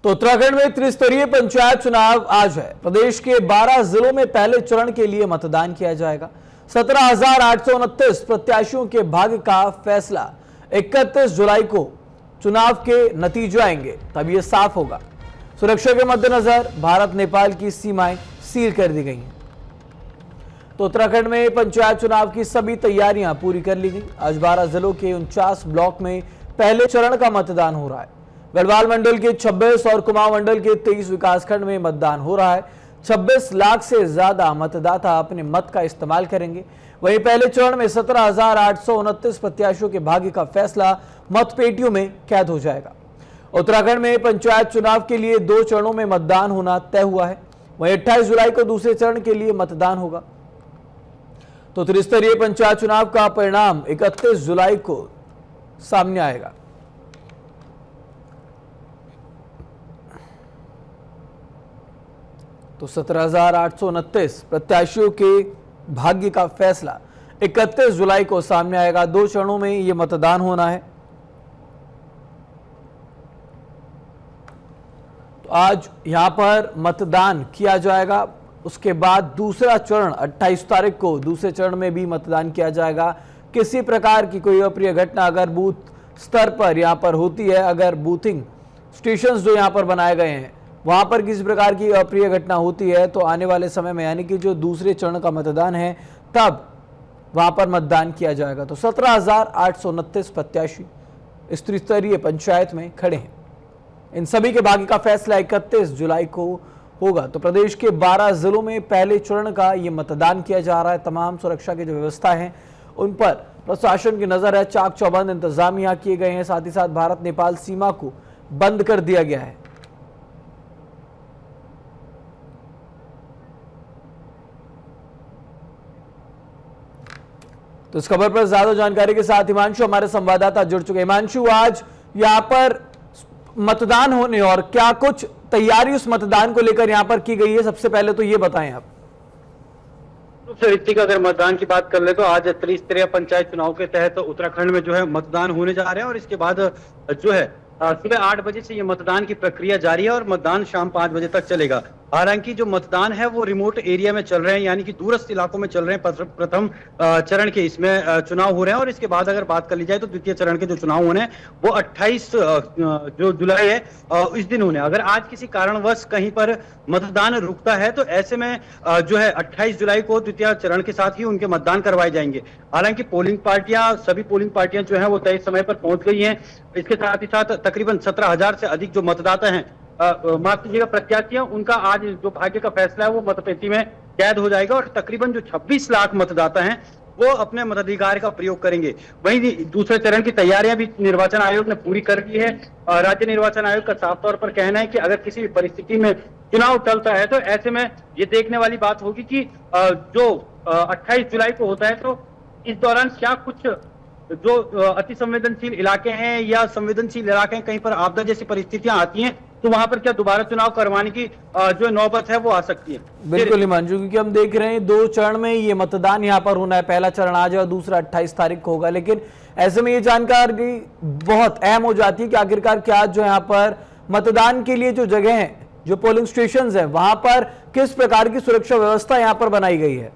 तो उत्तराखंड में त्रिस्तरीय पंचायत चुनाव आज है। प्रदेश के 12 जिलों में पहले चरण के लिए मतदान किया जाएगा। 17,829 प्रत्याशियों के भाग्य का फैसला 31 जुलाई को चुनाव के नतीजे आएंगे, तब यह साफ होगा। सुरक्षा के मद्देनजर भारत नेपाल की सीमाएं सील कर दी गई हैं। तो उत्तराखंड में पंचायत चुनाव की सभी तैयारियां पूरी कर ली गई। आज 12 जिलों के 49 ब्लॉक में पहले चरण का मतदान हो रहा है। गढ़वाल मंडल के 26 और कुमाऊं मंडल के 23 विकासखंड में मतदान हो रहा है। 26 लाख से ज्यादा मतदाता अपने मत का इस्तेमाल करेंगे। वहीं पहले चरण में 17,829 प्रत्याशियों के भाग्य का फैसला मतपेटियों में कैद हो जाएगा। उत्तराखंड में पंचायत चुनाव के लिए 2 चरणों में मतदान होना तय हुआ है। वहीं 28 जुलाई को दूसरे चरण के लिए मतदान होगा। तो त्रिस्तरीय पंचायत चुनाव का परिणाम 31 जुलाई को सामने आएगा। तो 17,829 प्रत्याशियों के भाग्य का फैसला 31 जुलाई को सामने आएगा। 2 चरणों में यह मतदान होना है। तो आज यहां पर मतदान किया जाएगा। उसके बाद दूसरा चरण 28 तारीख को दूसरे चरण में भी मतदान किया जाएगा। किसी प्रकार की कोई अप्रिय घटना अगर बूथ स्तर पर यहां पर होती है, अगर बूथिंग स्टेशंस जो यहां पर बनाए गए हैं वहां पर किसी प्रकार की अप्रिय घटना होती है तो आने वाले समय में यानी कि जो दूसरे चरण का मतदान है तब वहां पर मतदान किया जाएगा। तो 17,829 प्रत्याशी इस त्रिस्तरीय पंचायत में खड़े हैं। इन सभी के भाग्य का फैसला 31 जुलाई को होगा। तो प्रदेश के 12 जिलों में पहले चरण का ये मतदान किया जा रहा है। तमाम सुरक्षा की जो व्यवस्था है उन पर प्रशासन की नजर है। चाक चौबंद इंतजाम यहाँ किए गए हैं। साथ ही साथ भारत नेपाल सीमा को बंद कर दिया गया है। तो इस खबर पर ज्यादा जानकारी के साथ हिमांशु हमारे संवाददाता जुड़ चुके हैं। हिमांशु, आज यहाँ पर मतदान होने और क्या कुछ तैयारी उस मतदान को लेकर यहाँ पर की गई है, सबसे पहले तो ये बताएं आप। ऋतिक, अगर मतदान की बात कर ले तो आज त्रिस्तरीय पंचायत चुनाव के तहत उत्तराखंड में जो है मतदान होने जा रहे हैं और इसके बाद जो है सुबह 8 बजे से ये मतदान की प्रक्रिया जारी है और मतदान शाम 5 बजे तक चलेगा। हालांकि जो मतदान है वो रिमोट एरिया में चल रहे हैं, यानी कि दूरस्थ इलाकों में चल रहे हैं। प्रथम चरण के इसमें चुनाव हो रहे हैं और इसके बाद अगर बात कर ली जाए तो द्वितीय चरण के जो चुनाव होने हैं वो 28 जो जुलाई है इस दिन होने। अगर आज किसी कारणवश कहीं पर मतदान रुकता है तो ऐसे में जो है 28 जुलाई को द्वितीय चरण के साथ ही उनके मतदान करवाए जाएंगे। हालांकि सभी पोलिंग पार्टियां जो है वो तय समय पर पहुंच गई हैं। इसके साथ ही साथ तकरीबन 17,000 से अधिक जो मतदाता हैं, माफ कीजिएगा प्रत्याशियां, उनका आज जो भाग्य का फैसला है वो मतपेटी में कैद हो जाएगा और तकरीबन जो 26 लाख मतदाता हैं वो अपने मताधिकार का प्रयोग करेंगे। वहीं दूसरे चरण की तैयारियां भी निर्वाचन आयोग ने पूरी कर ली है। राज्य निर्वाचन आयोग का साफ तौर पर कहना है कि अगर किसी भी परिस्थिति में चुनाव टलता है तो ऐसे में ये देखने वाली बात होगी कि जो 28 जुलाई को होता है तो इस दौरान क्या कुछ जो अति संवेदनशील इलाके हैं या संवेदनशील इलाके हैं, कहीं पर आपदा जैसी परिस्थितियां आती हैं तो वहां पर क्या दोबारा चुनाव करवाने की जो नौबत है वो आ सकती है। बिल्कुल हिमांशु, क्योंकि हम देख रहे हैं 2 चरण में ये मतदान यहाँ पर होना है। पहला चरण आज और दूसरा 28 तारीख को होगा। लेकिन ऐसे में ये जानकारी बहुत अहम हो जाती है कि आखिरकार क्या जो यहाँ पर मतदान के लिए जो जगह है, जो पोलिंग स्टेशन है, वहां पर किस प्रकार की सुरक्षा व्यवस्था यहाँ पर बनाई गई है।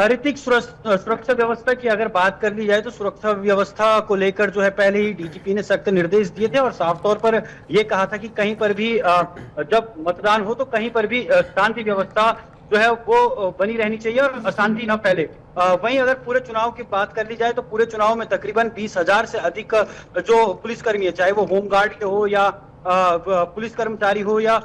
ऋतिक, सुरक्षा व्यवस्था की अगर बात कर ली जाए तो सुरक्षा व्यवस्था को लेकर जो है पहले ही डीजीपी ने सख्त निर्देश दिए थे और साफ तौर पर यह कहा था कि कहीं पर भी जब मतदान हो तो कहीं पर भी शांति व्यवस्था जो है वो बनी रहनी चाहिए और अशांति न फैले। वहीं अगर पूरे चुनाव की बात कर ली जाए तो पूरे चुनाव में तकरीबन 20,000 से अधिक जो पुलिसकर्मी है, चाहे वो होमगार्ड के हो या पुलिस कर्मचारी हो या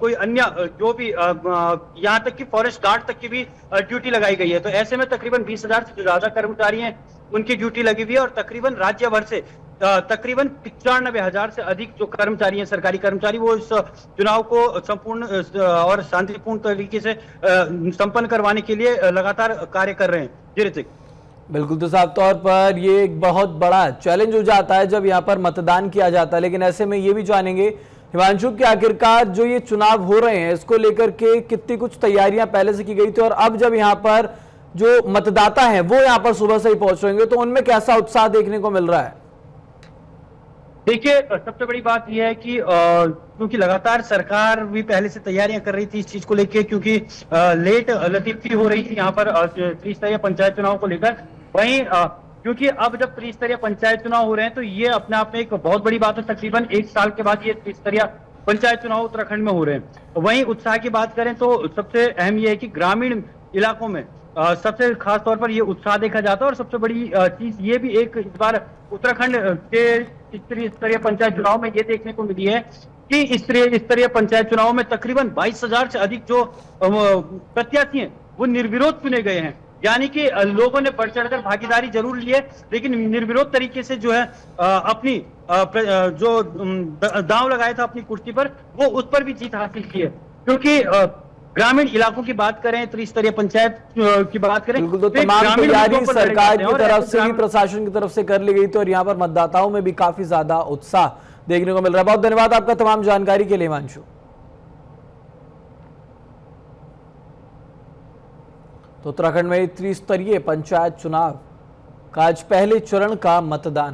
कोई अन्य जो भी यहाँ तक कि फॉरेस्ट गार्ड तक की भी ड्यूटी लगाई गई है। तो ऐसे में तकरीबन 20,000 से ज्यादा कर्मचारी हैं, उनकी ड्यूटी लगी हुई है और तकरीबन राज्य भर से तकरीबन 95,000 से अधिक जो कर्मचारी हैं, सरकारी कर्मचारी, वो इस चुनाव को संपूर्ण और शांतिपूर्ण तरीके से संपन्न करवाने के लिए लगातार कार्य कर रहे हैं। जी ऋतिक। बिल्कुल, तो साफ तौर पर ये एक बहुत बड़ा चैलेंज हो जाता है जब यहाँ पर मतदान किया जाता है। लेकिन ऐसे में ये भी जानेंगे हिमांशु कि आखिरकार जो ये चुनाव हो रहे हैं इसको लेकर के कितनी कुछ तैयारियां पहले से की गई थी और अब जब यहाँ पर जो मतदाता हैं वो यहाँ पर सुबह से ही पहुंच रहे हैं तो उनमें कैसा उत्साह देखने को मिल रहा है। देखिए, सबसे बड़ी बात यह है कि क्योंकि लगातार सरकार भी पहले से तैयारियां कर रही थी इस चीज को लेके, क्योंकि लेट लतीफी हो रही थी यहाँ पर त्रिस्तरीय पंचायत चुनाव को लेकर। वहीं क्योंकि अब जब त्रिस्तरीय पंचायत चुनाव हो रहे हैं तो ये अपने आप में एक बहुत बड़ी बात है। तकरीबन 1 साल के बाद ये त्रिस्तरीय पंचायत चुनाव उत्तराखंड में हो रहे हैं। वहीं उत्साह की बात करें तो सबसे अहम ये है कि ग्रामीण इलाकों में सबसे खास तौर पर ये उत्साह देखा जाता है। और सबसे बड़ी चीज ये भी एक इस बार उत्तराखंड के स्तरीय पंचायत चुनाव में ये देखने को मिली है कि स्तरीय पंचायत चुनाव में तकरीबन 22,000 से अधिक जो प्रत्याशी हैं वो निर्विरोध चुने गए हैं। यानी कि लोगों ने बढ़ चढ़कर भागीदारी जरूर ली है, लेकिन निर्विरोध तरीके से जो है अपनी जो दांव लगाया था अपनी कुर्सी पर, वो उस पर भी जीत हासिल की है। क्योंकि ग्रामीण इलाकों की बात करें, त्रिस्तरीय पंचायत की बात करें, बिल्कुल, तो एक तमाम ग्रामीण तैयारी मुद्दों पर लड़े सरकार जाते हैं की और तरफ ऐसे से भी, ग्रामीण- प्रशासन की तरफ से कर ली गई थी और यहाँ पर मतदाताओं में भी काफी ज्यादा उत्साह देखने को मिल रहा है। बहुत धन्यवाद आपका तमाम जानकारी के लिए हिमांशु। तो उत्तराखंड में त्रिस्तरीय पंचायत चुनाव का आज पहले चरण का मतदान